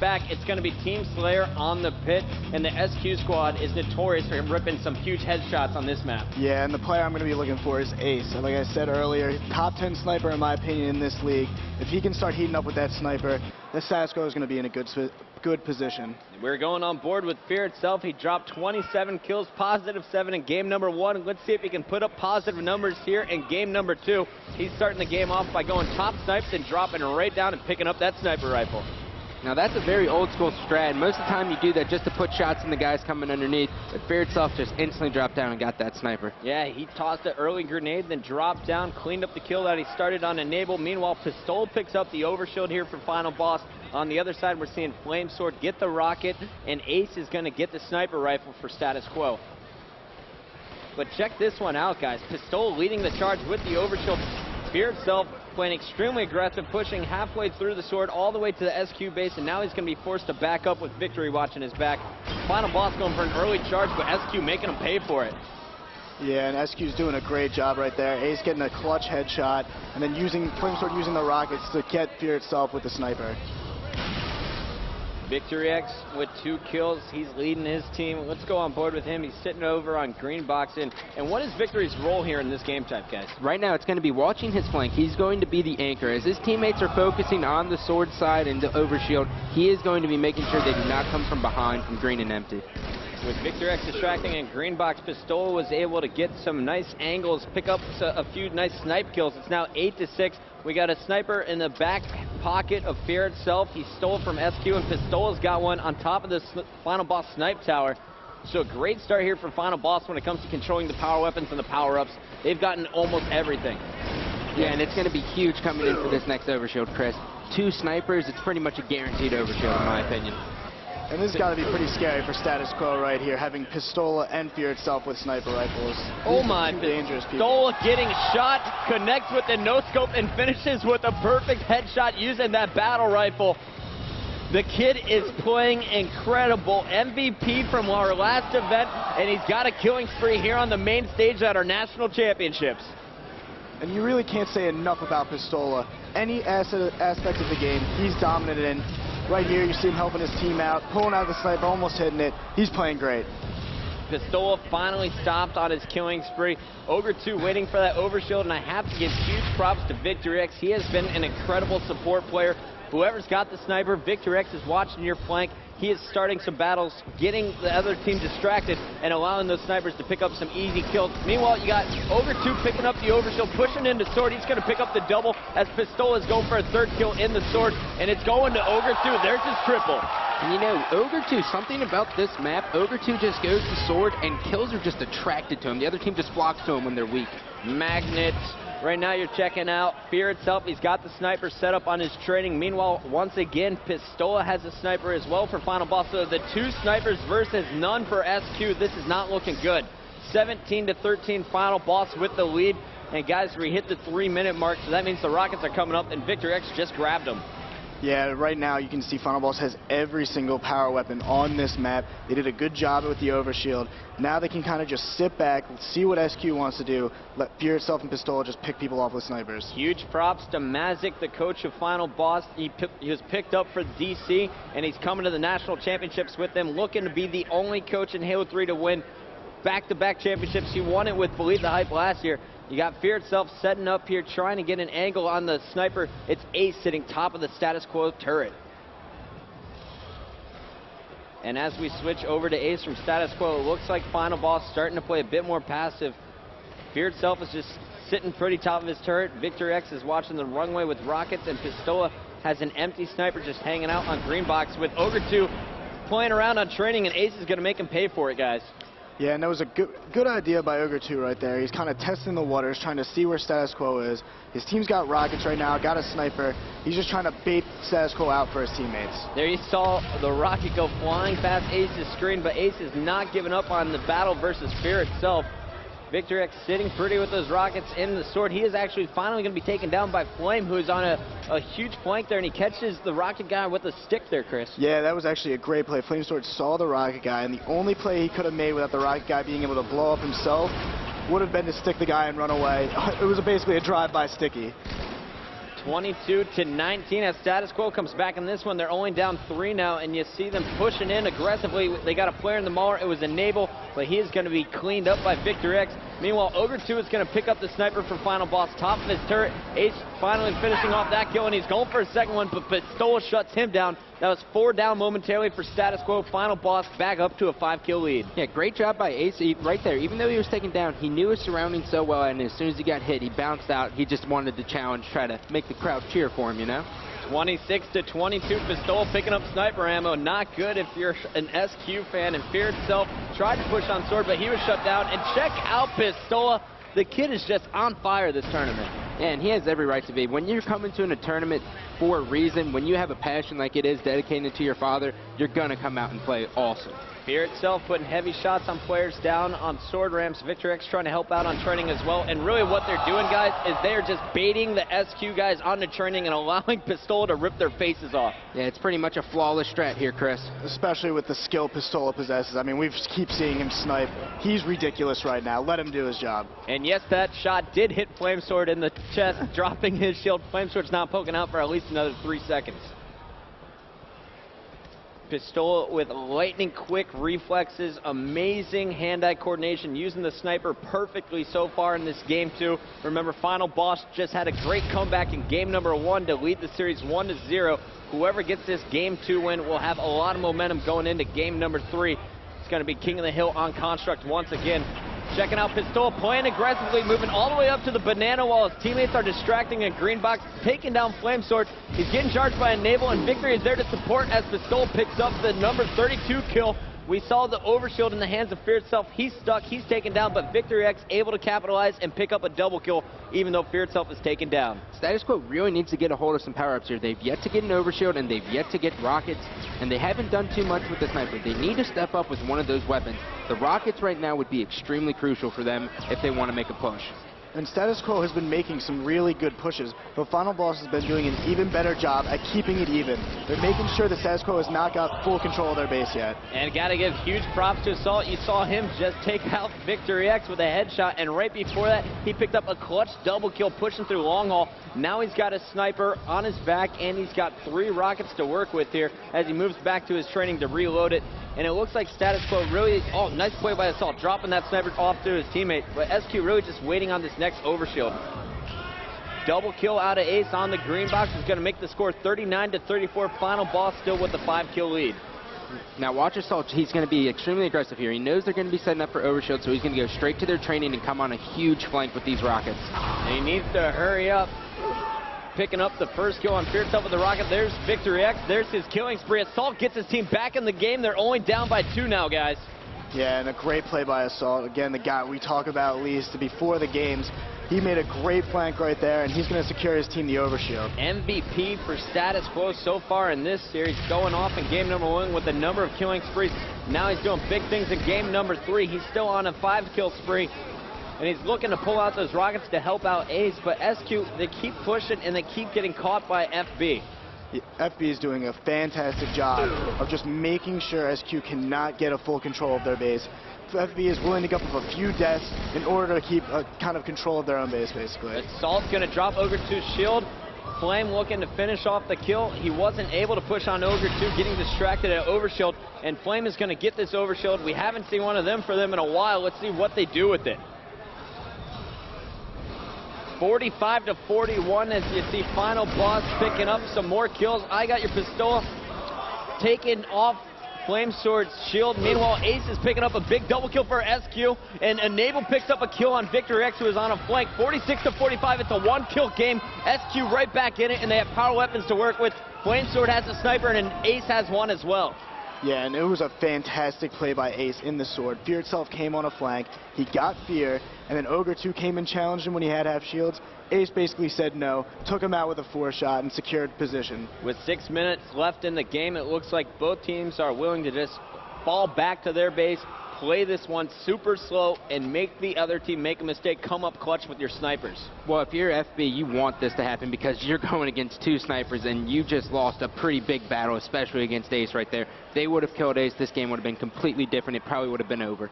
back, it's going to be Team Slayer on the pit, and the SQ squad is notorious for ripping some huge headshots on this map. Yeah, and the player I'm going to be looking for is Ace. Like I said earlier, top 10 sniper in my opinion in this league. If he can start heating up with that sniper, the status quo is going to be in a good position. We're going on board with Fear itself. He dropped 27 kills, +7 in game number 1. Let's see if he can put up positive numbers here in game number 2. He's starting the game off by going top snipes and dropping right down and picking up that sniper rifle. Now that's a very old school strat. Most of the time you do that just to put shots in the guys coming underneath, but Fear itself just instantly dropped down and got that sniper. Yeah, he tossed an early grenade, then dropped down, cleaned up the kill that he started on Enable. Meanwhile, Pistol picks up the overshield here for Final Boss. On the other side, we're seeing Flame Sword get the rocket, and Ace is going to get the sniper rifle for status quo. But check this one out, guys. Pistol leading the charge with the overshield. Fear itself playing extremely aggressive, pushing halfway through the sword all the way to the SQ base, and now he's going to be forced to back up with Victory watching his back. Final Boss going for an early charge, but SQ making him pay for it. Yeah, and SQ's doing a great job right there. Ace getting a clutch headshot, and then Flame Sword using the rockets to get Fear itself with the sniper. Victory X with 2 kills. He's leading his team. Let's go on board with him. He's sitting over on green box. And what is Victory's role here in this game type, guys? Right now, it's going to be watching his flank. He's going to be the anchor. As his teammates are focusing on the sword side and the overshield, he is going to be making sure they do not come from behind from green and empty. With Victor X distracting and green box, Pistol was able to get some nice angles, pick up a few nice snipe kills. It's now 8-6. We got a sniper in the back pocket of Fear itself. He stole from SQ, and Pistol's got one on top of the Final Boss snipe tower. So a great start here for Final Boss when it comes to controlling the power weapons and the power-ups. They've gotten almost everything. Yeah, and it's going to be huge coming in for this next overshield, Chris. 2 snipers, it's pretty much a guaranteed overshield in my opinion. And this has got to be pretty scary for status quo right here, having Pistola and Fear itself with sniper rifles. Oh my, dangerous people. Pistola getting shot, connects with the no-scope and finishes with a perfect headshot using that battle rifle. The kid is playing incredible. MVP from our last event, and he's got a killing spree here on the main stage at our national championships. And you really can't say enough about Pistola. Any aspect of the game, he's dominant in. Right here, you see him helping his team out, pulling out the sniper, almost hitting it. He's playing great. Pistola finally stopped on his killing spree. Ogre 2 waiting for that overshield, and I have to give huge props to Victor X. He has been an incredible support player. Whoever's got the sniper, Victor X is watching your flank. He is starting some battles, getting the other team distracted, and allowing those snipers to pick up some easy kills. Meanwhile, you got Ogre 2 picking up the overshield, pushing into sword. He's going to pick up the double as Pistola is going for a 3rd kill in the sword, and it's going to Ogre 2. There's his triple. And you know, Ogre 2, something about this map, Ogre 2 just goes to sword, and kills are just attracted to him. The other team just flocks to him when they're weak. Magnet. Right now you're checking out Fear itself. He's got the sniper set up on his training. Meanwhile, once again, Pistola has a sniper as well for Final Boss. So the 2 snipers versus none for SQ. This is not looking good. 17-13 Final Boss with the lead. And guys, we hit the 3-minute mark, so that means the rockets are coming up, and Victor X just grabbed them. Yeah, right now you can see Final Boss has every single power weapon on this map. They did a good job with the overshield. Now they can kind of just sit back, see what SQ wants to do, let Fear itself and Pistola just pick people off with snipers. Huge props to Mazik, the coach of Final Boss. He was picked up for DC, and he's coming to the national championships with them, looking to be the only coach in Halo 3 to win back-to-back championships. He won it with Believe the Hype last year. You got Fear itself setting up here, trying to get an angle on the sniper. It's Ace sitting top of the status quo turret. And as we switch over to Ace from status quo, it looks like Final Boss starting to play a bit more passive. Fear itself is just sitting pretty top of his turret. Victor X is watching the runway with rockets, and Pistola has an empty sniper just hanging out on green box with Ogre 2 playing around on training, and Ace is going to make him pay for it, guys. Yeah, and that was a good idea by Ogre 2 right there. He's kind of testing the waters, trying to see where status quo is. His team's got rockets right now, got a sniper. He's just trying to bait status quo out for his teammates. There you saw the rocket go flying past Ace's screen, but Ace is not giving up on the battle versus Fear itself. Victor X sitting pretty with those rockets in the sword. He is actually finally going to be taken down by Flame, who's on a huge flank there, and he catches the rocket guy with a stick there, Chris. Yeah, that was actually a great play. Flame Sword saw the rocket guy, and the only play he could have made without the rocket guy being able to blow up himself would have been to stick the guy and run away. It was basically a drive-by sticky. 22-19 as status quo comes back in this one. They're only down 3 now, and you see them pushing in aggressively. They got a player in the mauler. It was Enable, but he is going to be cleaned up by Victor X. Meanwhile, Ogre 2 is going to pick up the sniper for Final Boss, top of his turret. Ace finally finishing off that kill, and he's going for a second one, but Pistola shuts him down. That was 4 down momentarily for status quo. Final Boss back up to a 5-kill lead. Yeah, great job by Ace right there. Even though he was taken down, he knew his surroundings so well, and as soon as he got hit, he bounced out. He just wanted to challenge, try to make the crowd cheer for him, you know? 26-22, Pistola picking up sniper ammo. Not good if you're an SQ fan, and Fear itself tried to push on Sword, but he was shut down. And check out Pistola. The kid is just on fire this tournament. Yeah, and he has every right to be. When you're coming to a tournament for a reason, when you have a passion like it is dedicated to your father, you're going to come out and play awesome. Fear itself putting heavy shots on players down on sword ramps. Victor X trying to help out on training as well. And really what they're doing, guys, is they're just baiting the SQ guys onto training and allowing Pistola to rip their faces off. Yeah, it's pretty much a flawless strat here, Chris. Especially with the skill Pistola possesses. I mean, we keep seeing him snipe. He's ridiculous right now. Let him do his job. And yes, that shot did hit Flamesword in the chest, dropping his shield. Flamesword's not poking out for at least another 3 seconds. Pistola with lightning quick reflexes, amazing hand-eye coordination, using the sniper perfectly so far in this game too. Remember, Final Boss just had a great comeback in game number 1 to lead the series 1-0. Whoever gets this game 2 win will have a lot of momentum going into game number 3. It's going to be King of the Hill on Construct once again. Checking out Pistola, playing aggressively, moving all the way up to the banana while his teammates are distracting a green box, taking down Flamesword. He's getting charged by Enable, and Victory is there to support as Pistola picks up the number 32 kill. We saw the overshield in the hands of Fear itself. He's stuck, he's taken down, but Victory X able to capitalize and pick up a double kill, even though Fear itself is taken down. Status Quo really needs to get a hold of some power-ups here. They've yet to get an overshield, and they've yet to get rockets, and they haven't done too much with the sniper. They need to step up with one of those weapons. The rockets right now would be extremely crucial for them if they want to make a push. And Status Quo has been making some really good pushes, but Final Boss has been doing an even better job at keeping it even. They're making sure that Status Quo has not got full control of their base yet. And gotta give huge props to Assault. You saw him just take out Victory X with a headshot, and right before that, he picked up a clutch double kill pushing through long haul. Now he's got a sniper on his back, and he's got 3 rockets to work with here as he moves back to his training to reload it. And it looks like Status Quo really, oh, nice play by Assault, dropping that sniper off to his teammate. But SQ really just waiting on this next overshield. Double kill out of Ace on the green box is going to make the score 39-34. Final Boss still with the 5-kill lead. Now watch Assault, he's going to be extremely aggressive here. He knows they're going to be setting up for overshield, so he's going to go straight to their training and come on a huge flank with these rockets. And he needs to hurry up. Picking up the first kill on Fear itself with the rocket. There's Victory X. There's his killing spree. Assault gets his team back in the game. They're only down by 2 now, guys. Yeah, and a great play by Assault. Again, the guy we talk about at least before the games. He made a great flank right there, and he's going to secure his team the overshield. MVP for Status Quo so far in this series, going off in game number 1 with a number of killing sprees. Now he's doing big things in game number 3. He's still on a 5-kill spree. And he's looking to pull out those rockets to help out Ace, but SQ, they keep pushing and they keep getting caught by FB. Yeah, FB is doing a fantastic job of just making sure SQ cannot get a full control of their base. FB is willing to give up a few deaths in order to keep a kind of control of their own base, basically. Assault's going to drop Ogre 2's shield. Flame looking to finish off the kill. He wasn't able to push on Ogre 2, getting distracted at overshield, and Flame is going to get this overshield. We haven't seen one of them for them in a while. Let's see what they do with it. 45-41 as you see Final Boss picking up some more kills. I got your Pistola taking off Flamesword's shield. Meanwhile, Ace is picking up a big double kill for SQ, and Enable picks up a kill on Victor X, who is on a flank. 46-45, it's a 1-kill game. SQ right back in it, and they have power weapons to work with. Flamesword has a sniper, and Ace has one as well. Yeah, and it was a fantastic play by Ace in the sword. Fear itself came on a flank. He got Fear, and then Ogre 2 came and challenged him when he had half shields. Ace basically said no, took him out with a 4-shot, and secured position. With 6 minutes left in the game, it looks like both teams are willing to just fall back to their base, play this one super slow, and make the other team make a mistake, come up clutch with your snipers. Well, if you're FB, you want this to happen because you're going against 2 snipers, and you just lost a pretty big battle, especially against Ace right there. If they would have killed Ace, this game would have been completely different. It probably would have been over.